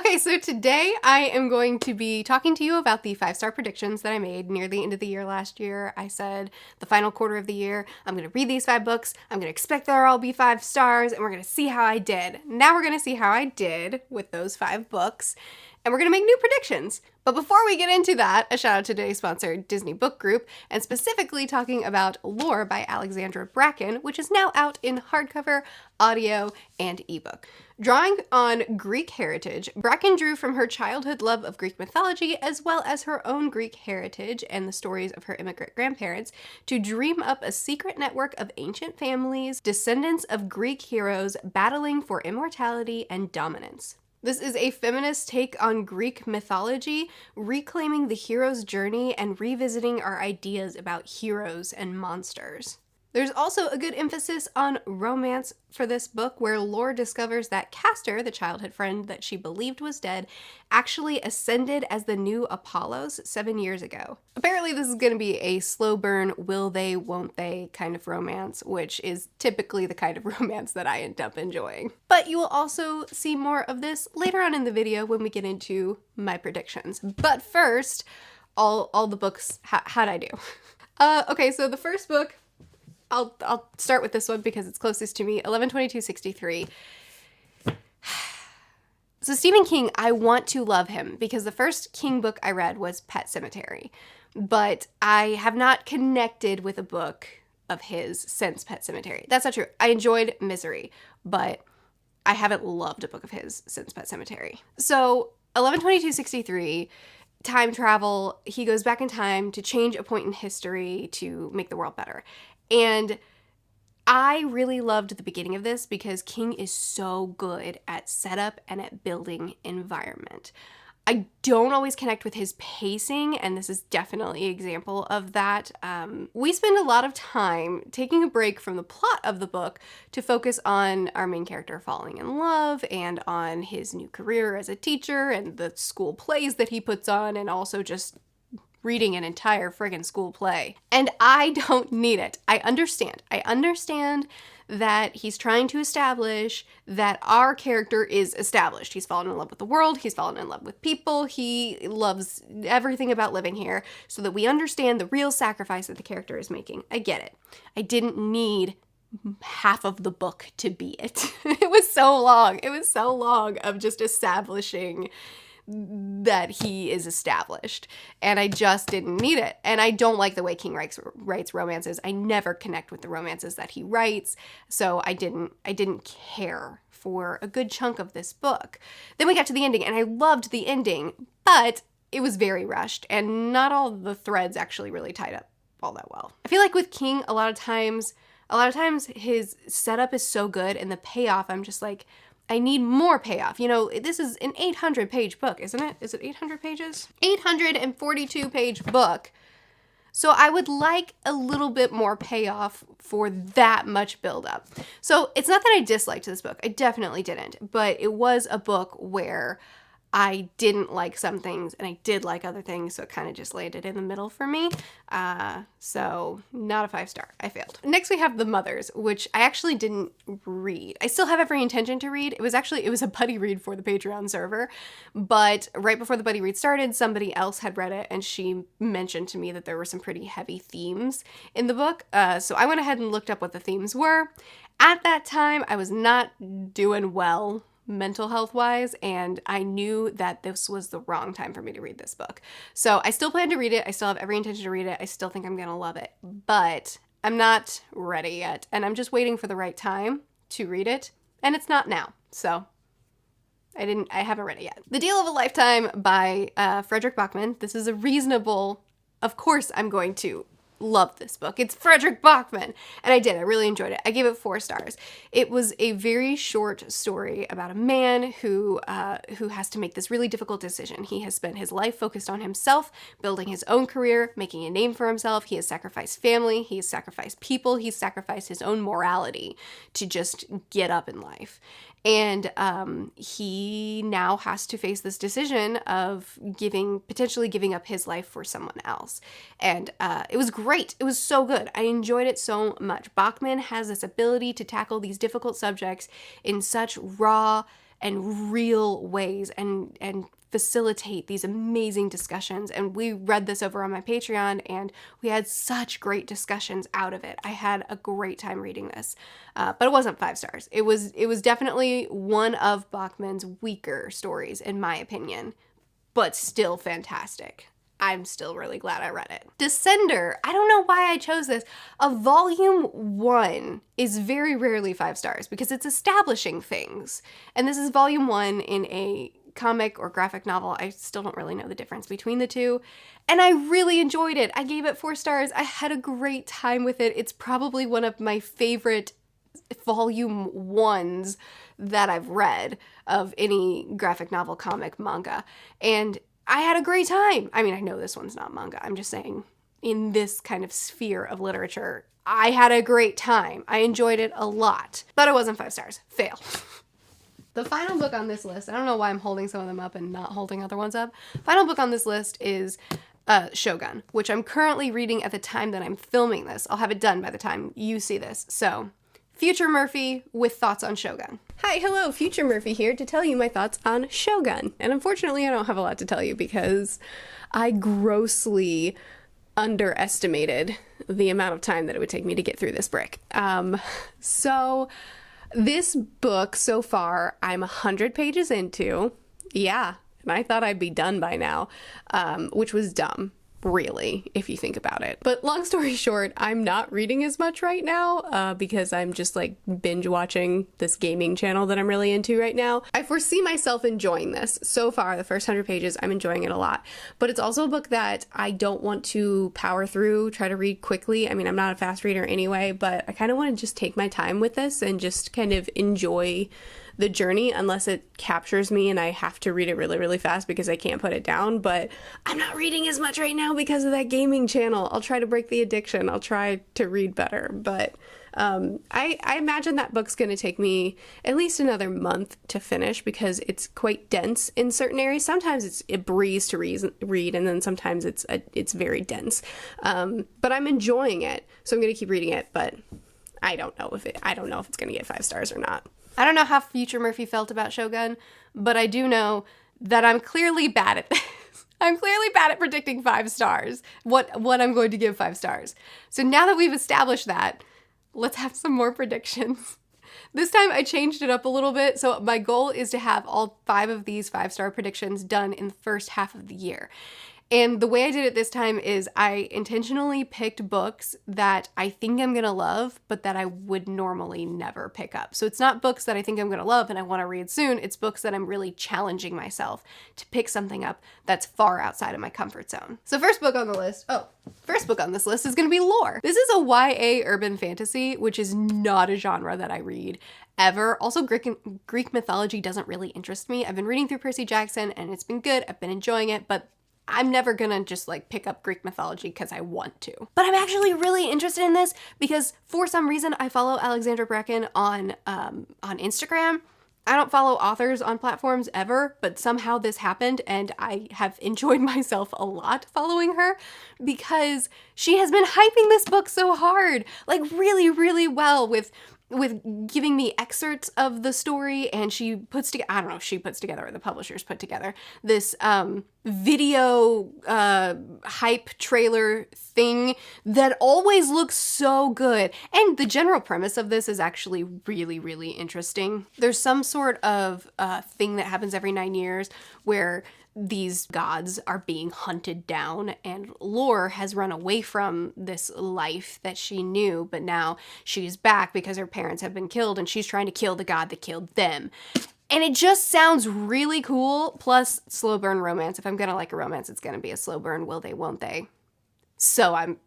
Okay, so today I am going to be talking to you about the 5-star predictions that I made near the end of the year last year. I said the final quarter of the year, I'm going to read these 5 books, I'm going to expect they'll all be 5 stars, and we're going to see how I did. Now we're going to see how I did with those 5 books, and we're going to make new predictions. But before we get into that, a shout out to today's sponsor, Disney Book Group, and specifically talking about Lore by Alexandra Bracken, which is now out in hardcover, audio, and ebook. Drawing on Greek heritage, Bracken drew from her childhood love of Greek mythology as well as her own Greek heritage and the stories of her immigrant grandparents to dream up a secret network of ancient families, descendants of Greek heroes battling for immortality and dominance. This is a feminist take on Greek mythology, reclaiming the hero's journey and revisiting our ideas about heroes and monsters. There's also a good emphasis on romance for this book, where Lore discovers that Castor, the childhood friend that she believed was dead, actually ascended as the new Apollos 7 years ago. Apparently this is going to be a slow burn, will they, won't they kind of romance, which is typically the kind of romance that I end up enjoying. But you will also see more of this later on in the video when we get into my predictions. But first, all the books, how'd I do? Okay, so the first book, I'll start with this one because it's closest to me, 11/22/63. So Stephen King, I want to love him because the first King book I read was Pet Sematary, but I have not connected with a book of his since Pet Sematary. That's not true. I enjoyed Misery, but I haven't loved a book of his since Pet Sematary. So 11/22/63, time travel, he goes back in time to change a point in history to make the world better. And I really loved the beginning of this because King is so good at setup and at building environment. I don't always connect with his pacing, and this is definitely an example of that. We spend a lot of time taking a break from the plot of the book to focus on our main character falling in love and on his new career as a teacher and the school plays that he puts on, and also just reading an entire friggin' school play. And I don't need it. I understand that he's trying to establish that our character is established. He's fallen in love with the world. He's fallen in love with people. He loves everything about living here, so that we understand the real sacrifice that the character is making. I get it. I didn't need half of the book to be it. It was so long. It was so long of just establishing that he is established, and I just didn't need it. And I don't like the way King writes romances. I never connect with the romances that he writes, so I didn't care for a good chunk of this book. Then we got to the ending, and I loved the ending, but it was very rushed, and not all the threads actually really tied up all that well. I feel like with King, a lot of times his setup is so good, and the payoff, I'm just like, I need more payoff. You know, this is an 800-page book, isn't it? Is it 800 pages? 842-page book. So I would like a little bit more payoff for that much buildup. So it's not that I disliked this book. I definitely didn't. But it was a book where I didn't like some things and I did like other things, so it kind of just landed in the middle for me. So not a 5-star. I failed. Next we have The Mothers, which I actually didn't read. I still have every intention to read. It was a buddy read for the Patreon server, but right before the buddy read started, somebody else had read it and she mentioned to me that there were some pretty heavy themes in the book. So I went ahead and looked up what the themes were. At that time, I was not doing well mental health wise, and I knew that this was the wrong time for me to read this book. So I still plan to read it. I still have every intention to read it. I still think I'm gonna love it, but I'm not ready yet, and I'm just waiting for the right time to read it, and it's not now. So I haven't read it yet. The Deal of a Lifetime by Frederick Bachman. This is a reasonable, of course I'm going to love this book. It's Frederick Bachman. And I did. I really enjoyed it. I gave it 4 stars. It was a very short story about a man who has to make this really difficult decision. He has spent his life focused on himself, building his own career, making a name for himself. He has sacrificed family. He has sacrificed people. He's sacrificed his own morality to just get up in life. And he now has to face this decision of potentially giving up his life for someone else. And it was great. It was so good. I enjoyed it so much. Bachman has this ability to tackle these difficult subjects in such raw and real ways and facilitate these amazing discussions. And we read this over on my Patreon, and we had such great discussions out of it. I had a great time reading this, but it wasn't 5 stars. It was definitely one of Bachman's weaker stories, in my opinion, but still fantastic. I'm still really glad I read it. Descender, I don't know why I chose this. A volume 1 is very rarely 5 stars because it's establishing things. And this is volume 1 in a comic or graphic novel. I still don't really know the difference between the two. And I really enjoyed it. I gave it 4 stars. I had a great time with it. It's probably one of my favorite volume 1s that I've read of any graphic novel, comic, manga. And I had a great time. I mean, I know this one's not manga. I'm just saying in this kind of sphere of literature, I had a great time. I enjoyed it a lot, but it wasn't 5 stars. Fail. The final book on this list, I don't know why I'm holding some of them up and not holding other ones up. Final book on this list is Shogun, which I'm currently reading at the time that I'm filming this. I'll have it done by the time you see this. So, Future Murphy with thoughts on Shogun. Hi, hello, Future Murphy here to tell you my thoughts on Shogun. And unfortunately, I don't have a lot to tell you because I grossly underestimated the amount of time that it would take me to get through this brick. So this book so far, I'm 100 pages into. Yeah, and I thought I'd be done by now, which was dumb. Really, if you think about it. But long story short, I'm not reading as much right now because I'm just like binge watching this gaming channel that I'm really into right now. I foresee myself enjoying this. So far, the first 100 pages, I'm enjoying it a lot. But it's also a book that I don't want to power through, try to read quickly. I mean, I'm not a fast reader anyway, but I kind of want to just take my time with this and just kind of enjoy the journey, unless it captures me and I have to read it really, really fast because I can't put it down. But I'm not reading as much right now because of that gaming channel. I'll try to break the addiction. I'll try to read better. But I imagine that book's going to take me at least another month to finish because it's quite dense in certain areas. Sometimes it's a breeze to read, and then sometimes it's very dense. But I'm enjoying it, so I'm going to keep reading it. But I don't know if it's going to get 5 stars or not. I don't know how Future Murphy felt about Shogun, but I do know that I'm clearly bad at this. I'm clearly bad at predicting 5 stars, what I'm going to give 5 stars. So now that we've established that, let's have some more predictions. This time I changed it up a little bit, so my goal is to have all 5 of these 5-star predictions done in the first half of the year. And the way I did it this time is I intentionally picked books that I think I'm going to love, but that I would normally never pick up. So it's not books that I think I'm going to love and I want to read soon. It's books that I'm really challenging myself to pick something up that's far outside of my comfort zone. So first book on this list is going to be Lore. This is a YA urban fantasy, which is not a genre that I read ever. Also, Greek mythology doesn't really interest me. I've been reading through Percy Jackson and it's been good. I've been enjoying it, but I'm never gonna just like pick up Greek mythology because I want to. But I'm actually really interested in this because for some reason I follow Alexandra Bracken on Instagram. I don't follow authors on platforms ever, but somehow this happened and I have enjoyed myself a lot following her because she has been hyping this book so hard, like really, really well with giving me excerpts of the story, and she puts together, I don't know if she puts together or the publishers put together, this video hype trailer thing that always looks so good. And the general premise of this is actually really, really interesting. There's some sort of thing that happens every 9 years where these gods are being hunted down, and Lore has run away from this life that she knew, but now she's back because her parents have been killed and she's trying to kill the god that killed them. And it just sounds really cool, plus slow burn romance. If I'm gonna like a romance, it's gonna be a slow burn, will they, won't they? So I'm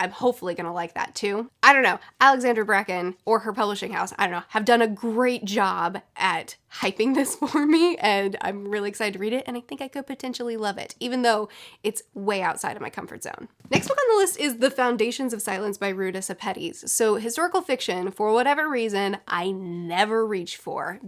hopefully gonna like that too. I don't know, Alexandra Bracken or her publishing house, I don't know, have done a great job at hyping this for me, and I'm really excited to read it, and I think I could potentially love it, even though it's way outside of my comfort zone. Next book on the list is The Foundations of Silence by Ruta Sepetys. So historical fiction, for whatever reason, I never reach for.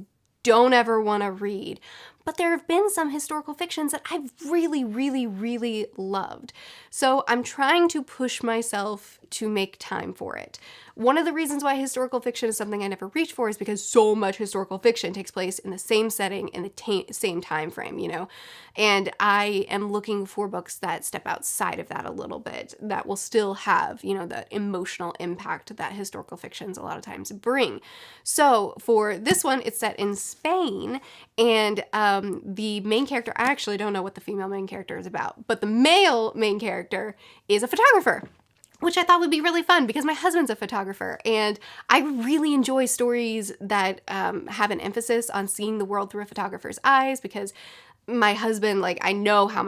Don't ever want to read. But there have been some historical fictions that I've really, really, really loved. So I'm trying to push myself to make time for it. One of the reasons why historical fiction is something I never reach for is because so much historical fiction takes place in the same setting, in the same time frame, you know? And I am looking for books that step outside of that a little bit, that will still have, you know, the emotional impact that historical fictions a lot of times bring. So for this one, it's set in Spain, and the main character, I actually don't know what the female main character is about, but the male main character is a photographer, which I thought would be really fun because my husband's a photographer, and I really enjoy stories that have an emphasis on seeing the world through a photographer's eyes, because my husband, like, I know how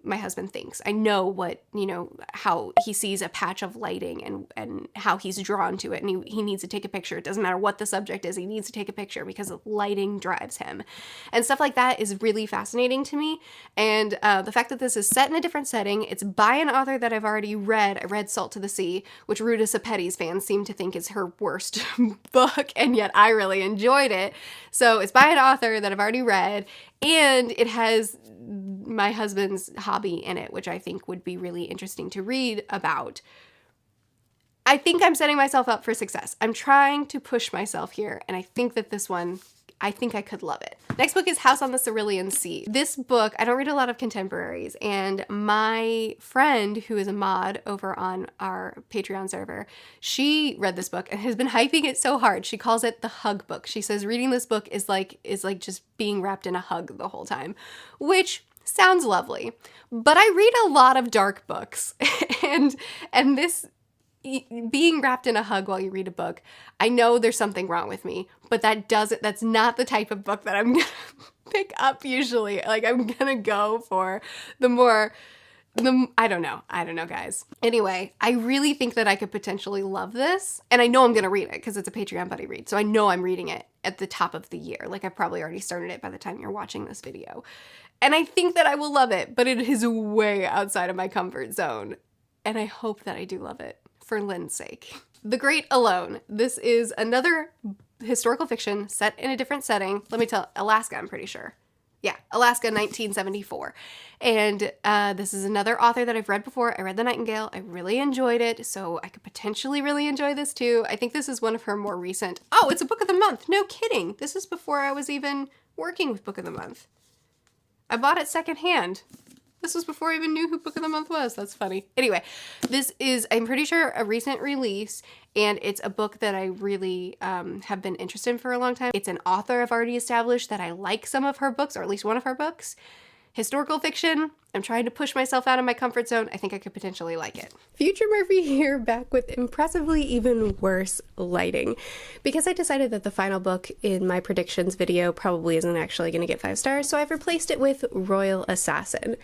my husband thinks. I know what, you know, how he sees a patch of lighting and how he's drawn to it, and he needs to take a picture. It doesn't matter what the subject is, he needs to take a picture because the lighting drives him. And stuff like that is really fascinating to me. And the fact that this is set in a different setting, it's by an author that I've already read. I read Salt to the Sea, which Ruta Sepetys fans seem to think is her worst book, and yet I really enjoyed it. So it's by an author that I've already read, and it has my husband's hobby in it, which I think would be really interesting to read about. I think I'm setting myself up for success. I'm trying to push myself here, and I think that this one, I think I could love it. Next book is On The Cerulean Sea. This book, I don't read a lot of contemporaries, and my friend who is a mod over on our Patreon server, she read this book and has been hyping it so hard. She calls it the hug book. She says reading this book is like just being wrapped in a hug the whole time, which sounds lovely. But I read a lot of dark books, and this, being wrapped in a hug while you read a book, I know there's something wrong with me, but that's not the type of book that I'm gonna pick up usually. Like, I'm gonna go for I don't know, guys. Anyway, I really think that I could potentially love this, and I know I'm gonna read it because it's a Patreon buddy read, so I know I'm reading it at the top of the year. Like, I probably already started it by the time you're watching this video. And I think that I will love it, but it is way outside of my comfort zone, and I hope that I do love it. For Lynn's sake. The Great Alone. This is another historical fiction set in a different setting. Alaska, I'm pretty sure. Yeah, Alaska, 1974. And this is another author that I've read before. I read The Nightingale. I really enjoyed it, so I could potentially really enjoy this too. I think this is one of her more recent. Oh, it's a book of the month. No kidding. This is before I was even working with Book of the Month. I bought it secondhand. This was before I even knew who Book of the Month was. That's funny. Anyway, this is, I'm pretty sure, a recent release, and it's a book that I really have been interested in for a long time. It's an author I've already established that I like some of her books, or at least one of her books. Historical fiction, I'm trying to push myself out of my comfort zone. I think I could potentially like it. Future Murphy here, back with impressively even worse lighting. Because I decided that the final book in my predictions video probably isn't actually going to get 5 stars, so I've replaced it with Royal Assassin.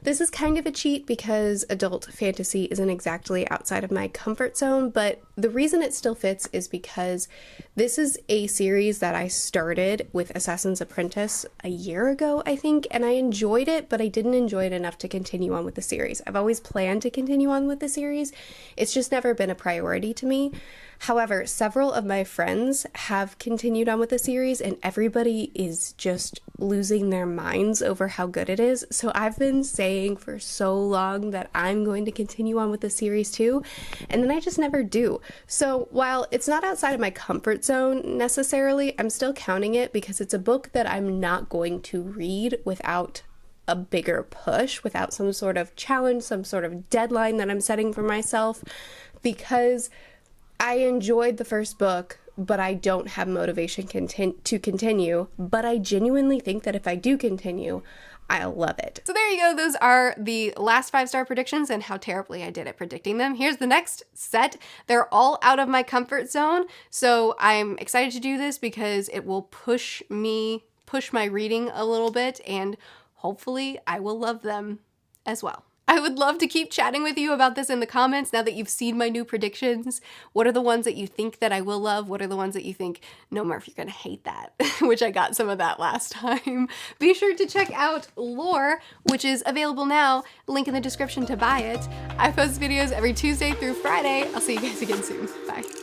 This is kind of a cheat because adult fantasy isn't exactly outside of my comfort zone, but the reason it still fits is because this is a series that I started with Assassin's Apprentice a year ago, I think, and I enjoyed it, but I didn't enjoy it enough to continue on with the series. I've always planned to continue on with the series. It's just never been a priority to me. However, several of my friends have continued on with the series, and everybody is just losing their minds over how good it is. So I've been saying for so long that I'm going to continue on with the series too, and then I just never do. So while it's not outside of my comfort zone necessarily, I'm still counting it because it's a book that I'm not going to read without a bigger push, without some sort of challenge, some sort of deadline that I'm setting for myself, because I enjoyed the first book, but I don't have motivation to continue, but I genuinely think that if I do continue, I'll love it. So there you go. Those are the last 5-star predictions and how terribly I did at predicting them. Here's the next set. They're all out of my comfort zone, so I'm excited to do this because it will push my reading a little bit, and hopefully I will love them as well. I would love to keep chatting with you about this in the comments now that you've seen my new predictions. What are the ones that you think that I will love? What are the ones that you think, no, Murph, you're gonna hate that, which I got some of that last time. Be sure to check out Lore, which is available now. Link in the description to buy it. I post videos every Tuesday through Friday. I'll see you guys again soon. Bye.